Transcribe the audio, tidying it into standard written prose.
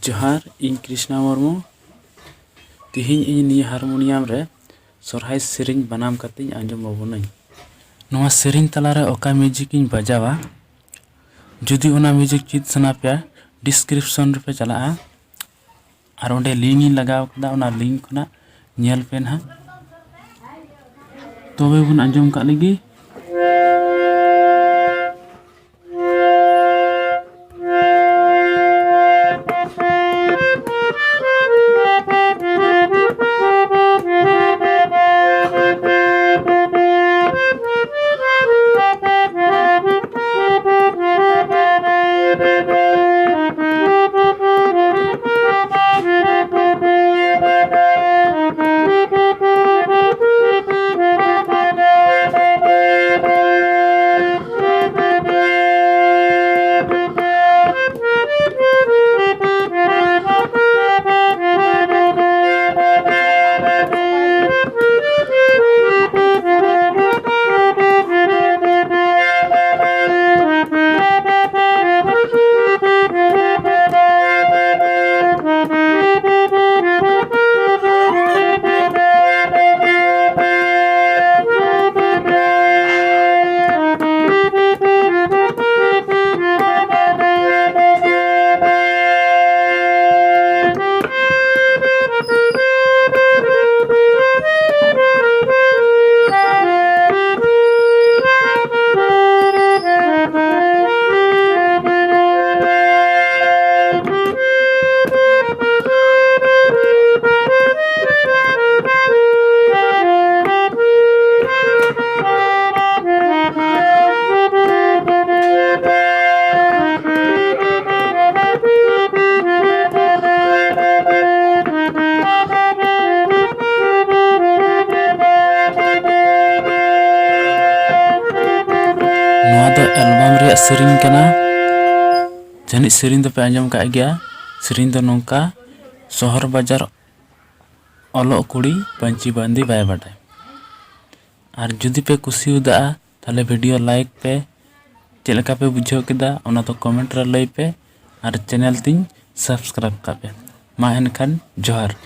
जोहार इन कृष्णा मुर्मू तिहिन इन निया हारमोनियम रे सोरहाय सेरिंग बनाम कतिन आंजम बाबुनाई नवा सेरिंग तलारे ओका म्यूजिक इन बजावा जुदी ओना म्यूजिक चीज सना पे डिस्क्रिप्शन पे चला और ओंडे लिंक इन लगाव कदा ओना लिंक खना नेल पे ना तोबे बुन आंजम का लगी एल्बम रे सेरिंग कना जनी सेरिंग दो पे आंजम का गया सेरिंग दो नौका शहर बाजार अलो कुड़ी पंची बांदी बाय बाटाय और जुदी पे कुसी उदा ताले वीडियो लाइक पे चेलका पे बुझाव केदा ओना तो कमेंट रे लई पे और चैनल तिन सब्सक्राइब का पे मा एनखान जोहार।